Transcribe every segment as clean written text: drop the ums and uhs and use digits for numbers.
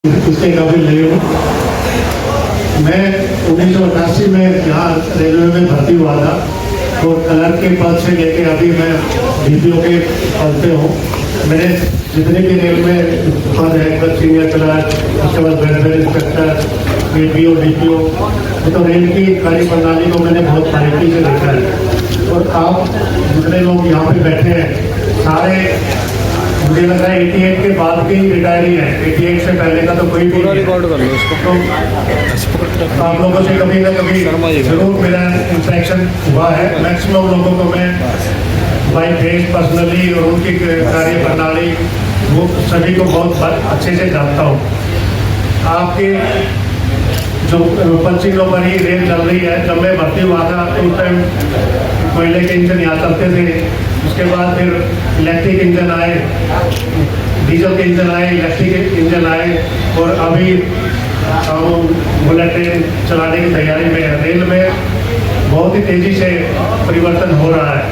इसके काबिल नहीं हूँ। मैं 1988 में यहाँ रेलवे में भर्ती हुआ था, तो क्लर्क के पद से लेके अभी मैं डीपीओ के पद पे हूँ। मेरे जितने भी रेल में पद है, सीनियर क्लर्क, उसके बाद वेलफेयर इंस्पेक्टर, एपीओ, डीपीओ, तो रेल की कार्य प्रणाली को मैंने बहुत बारीकी से देखा है। और आप जितने लोग यहाँ पे बैठे हैं सारे मुझे लग रहा है 88 के बाद के ही रिटायरी है, 88 से पहले का तो कोई भी नहीं है। तो आप लोगों से कभी ना कभी जरूर मेरा इंटरेक्शन हुआ है। मैक्सिमम लोगों को मैं बाई फेस पर्सनली और उनकी कार्य प्रणाली वो सभी को बहुत अच्छे से जानता हूँ। आपके जो 25 नंबर ही रेल चल रही है, जब मैं भर्ती हुआ था तो उस टाइम कोयले के इंजन यहाँ चलते थे। उसके बाद फिर इलेक्ट्रिक इंजन आए, डीजल के इंजन आए, इलेक्ट्रिक इंजन आए, और अभी बुलेट ट्रेन चलाने की तैयारी में है। रेल में बहुत ही तेज़ी से परिवर्तन हो रहा है।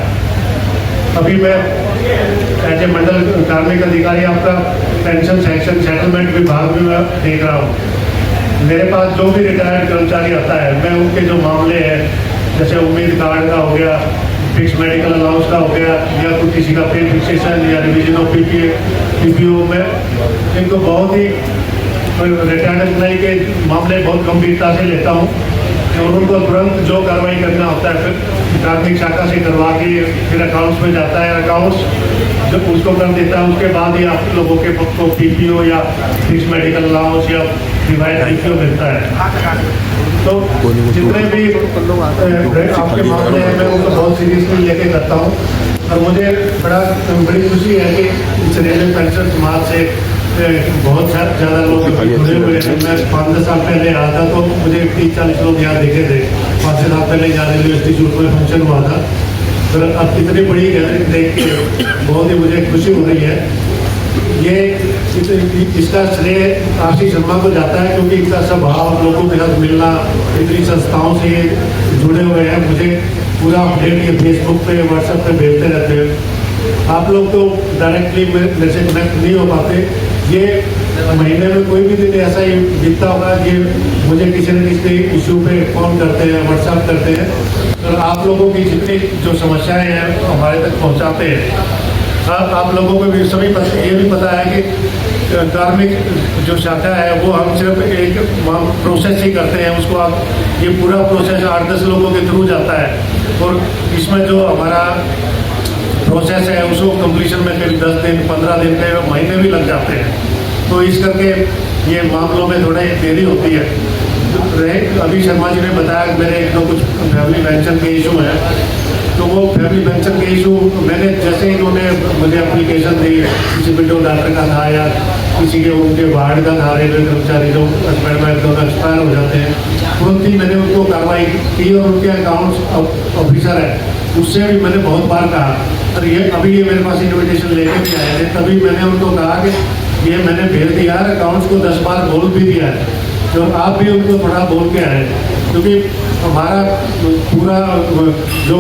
अभी मैं एज ए मंडल कार्मिक अधिकारी आपका पेंशन सेक्शन सेटलमेंट विभाग में देख रहा हूँ। मेरे पास जो भी रिटायर्ड कर्मचारी आता है, मैं उनके जो मामले हैं, जैसे उम्मीद कार्ड का हो गया, फिक्स मेडिकल अलाउंस का हो गया, या कुछ किसी का पे फिक्सेशन या रिविजन ऑफ पीपीओ में इनको बहुत ही रिटायर्ड एम्प्लॉई के मामले बहुत गंभीरता से लेता हूँ। और उनको तुरंत जो कार्रवाई करना होता है फिर कार्मिक शाखा से करवा के फिर अकाउंट्स में जाता है। अकाउंट्स जब उसको कर देता है, उसके बाद ही आप लोगों के को पीपीओ या फिक्स मेडिकल अलाउंस या डिवाइड पीपीओ मिलता है। तो जितने भी आपके मामले हैं मैं उनको बहुत सीरियसली लेके करता हूँ। और मुझे बड़ी खुशी है कि इस रेलवे पेंशन समाज से बहुत ज़्यादा लोग जुड़े हुए हैं। मैं 5-10 साल पहले आया था तो मुझे 30-40 लोग यहाँ देखे थे। 5-6 साल पहले यहाँ रेलवे इंस्टीट्यूट में फंक्शन हुआ था। फिर अब इतनी बड़ी गैदरिंग देख के बहुत ही मुझे खुशी हो रही है। ये इसका श्रेय आशीष शर्मा को जाता है, क्योंकि इनका स्वभाव, लोगों के साथ मिलना, इतनी संस्थाओं से जुड़े हुए हैं। मुझे पूरा अपडेट ये फेसबुक पे, व्हाट्सएप पे भेजते रहते हैं। आप लोग तो डायरेक्टली मेरे से कनेक्ट नहीं हो पाते। ये महीने में कोई भी दिन ऐसा ही बीतता होगा कि मुझे किसी न किसी इशू पे फोन करते हैं, व्हाट्सएप करते हैं, और आप लोगों की जितनी जो समस्याएं हैं हमारे तक पहुंचाते हैं। आप लोगों को भी सभी ये भी पता है कि कार्मिक जो शाखा है वो हम सिर्फ एक प्रोसेस ही करते हैं। उसको आप ये पूरा प्रोसेस 8-10 लोगों के थ्रू जाता है, और इसमें जो हमारा प्रोसेस है उसको कंप्लीशन में फिर 10 दिन, 15 दिन के महीने भी लग जाते हैं। तो इस करके ये मामलों में थोड़ा देरी होती है। अभी शर्मा जी ने बताया कि मेरे एक दो कुछ फैमिली पेंशन के इशू हैं, तो वो फैमिली पेंशन के इशू मैंने जैसे इन्होंने मुझे एप्लीकेशन दी, किसी विडो डॉक्टर का था या किसी के उनके वार्ड का था, रेलवे कर्मचारी जो एक्सपायर हो जाते हैं, तुरंत ही मैंने उनको कार्रवाई की। और उनके अकाउंट्स ऑफिसर है उससे भी मैंने बहुत बार कहा, और ये अभी ये मेरे पास इन्विटेशन लेके भी आए थे, तभी मैंने उनको कहा कि ये मैंने भेज दिया है, अकाउंट्स को 10 बार बोल भी दिया है, तो आप भी उनको थोड़ा बोल के आए, क्योंकि हमारा पूरा जो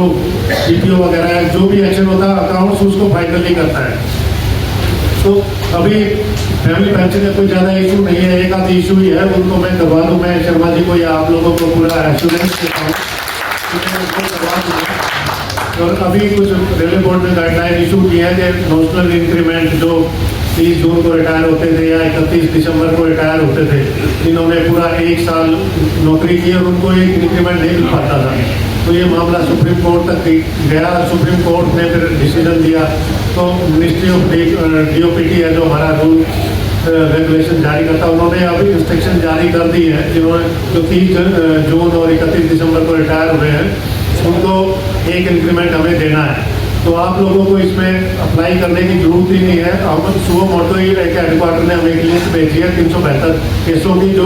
पीपीओ वगैरह है, जो भी एक्शन होता है अकाउंट्स उसको फाइनली करता है। तो अभी फैमिली पेंशन का कोई ज़्यादा इशू नहीं है, एक आध इशू ही है, उनको मैं करवा दूँ। मैं शर्मा जी को या आप लोगों को पूरा एश्योरेंस देता हूँ। और अभी कुछ रेलवे बोर्ड ने गाइडलाइन इशू की है कि नोशनल इंक्रीमेंट जो 30 जून को रिटायर होते थे या 31 दिसंबर को रिटायर होते थे, इन्होंने पूरा 1 साल नौकरी की और उनको एक इंक्रीमेंट नहीं मिल पाता था। तो ये मामला सुप्रीम कोर्ट तक गया। सुप्रीम कोर्ट ने फिर डिसीजन दिया, तो मिनिस्ट्री ऑफ डीओपीटी है जो हमारा रूल रेगुलेशन जारी करता है, उन्होंने अभी इंस्ट्रक्शन जारी कर दी है जिन्होंने जो 30 जून और 31 दिसंबर को रिटायर हुए हैं उनको एक इंक्रीमेंट हमें देना है। तो आप लोगों को इसमें अप्लाई करने की जरूरत ही नहीं है। हम सुबह मोटो ही हेडक्वार्टर ने हमें एक लिस्ट भेजी है 372 केसों की, जो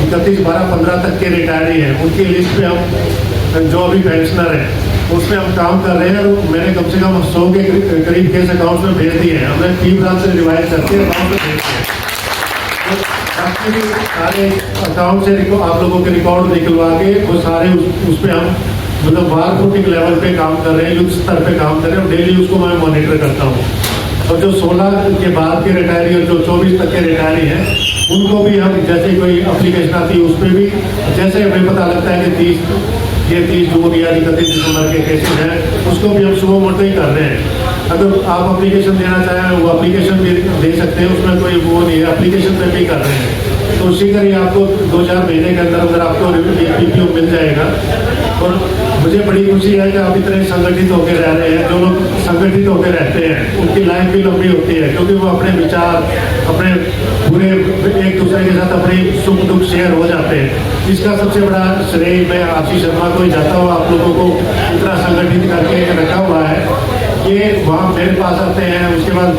31/12/15 तक के रिटायरी हैं, उनकी लिस्ट पे हम जो अभी पेंशनर हैं उसमें हम काम कर रहे हैं। और मैंने कम से कम 100 के करीब केस अकाउंट में भेज दिए हैं। हमने 3 ब्रांच से रिवाइज करके अकाउंट में भेज दिए। तो सारे अकाउंट से आप लोगों के रिकॉर्ड निकलवा के वो सारे उस पर हम मतलब वार फुटिंग लेवल पे काम कर रहे हैं, युद्ध स्तर पे काम कर रहे हैं, और डेली उसको मैं मॉनिटर करता हूँ। और जो 16 के बाद के रिटायरी और जो 24 तक के रिटायरी हैं उनको भी हम जैसे कोई एप्लीकेशन आती है उस पर भी जैसे हमें पता लगता है कि 30 जून या 31 दिसंबर के केसेस हैं उसको भी हम सुबह मोटे ही कर रहे हैं। अगर आप एप्लीकेशन देना चाहें वो एप्लीकेशन भी दे सकते हैं, उसमें कोई वो नहीं है, एप्लीकेशन पे भी कर रहे हैं। तो उसी का ही आपको 2-4 महीने के अंदर अंदर आपको PPO मिल जाएगा। और मुझे बड़ी खुशी है कि आप इतने संगठित होकर रह रहे हैं। जो लोग संगठित होकर रहते हैं उनकी लाइफ भी लंबी होती है, क्योंकि वो अपने विचार अपने पूरे एक दूसरे के साथ अपनी सुख दुख शेयर हो जाते हैं। इसका सबसे बड़ा श्रेय मैं आशीष शर्मा को ही जाता हूँ। आप लोगों को इतना संगठित करके रखा हुआ है कि वहाँ मेरे पास आते हैं, उसके बाद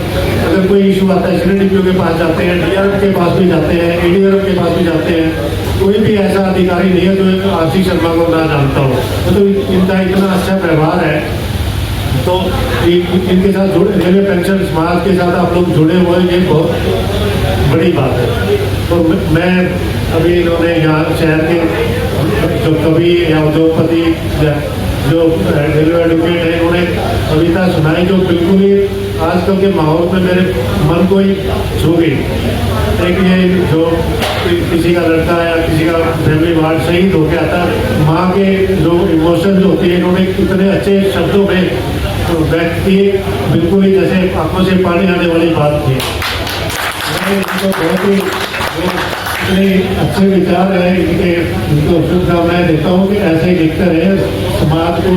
अगर कोई इशू आता है CDPO के पास जाते हैं, DRF के पास भी जाते हैं, ADRF के पास भी जाते हैं। कोई भी ऐसा अधिकारी नहीं है जो आशीष शर्मा को ना जानता हो। तो इनका इतना अच्छा व्यवहार है। तो इनके साथ रेलवे पेंशन समाज के साथ आप लोग जुड़े हुए, ये बहुत बड़ी बात है। तो मैं अभी इन्होंने यहाँ शहर के जो कवि या उद्योगपति या जो रेलवे एडवोकेट है उन्होंने कविता सुनाई जो बिल्कुल ही आजकल के माहौल में मेरे मन को ही छू गई। एक ये जो किसी का लड़का या किसी का फैमिली वार्ड शहीद हो गया था, माँ के जो इमोशंस होती है इन्होंने इतने अच्छे शब्दों में व्यक्त किए, बिल्कुल ही जैसे आंखों से पानी आने वाली बात थी। इनको बहुत ही इतने अच्छे विचार हैं, इनको शुभकामनाएं देता हूँ कि ऐसे ही लिखते रहे, समाज को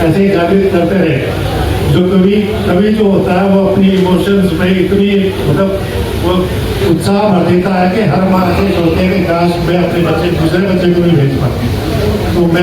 ऐसे ही जागृत करते रहे। जो कभी जो होता है वो अपनी इमोशंस में इतनी मतलब वो उत्साह भर देता है कि हर माँ ऐसे सोचते हैं कि काश मैं अपने बच्चे दूसरे बच्चे को भी भेज पाती। तो मैं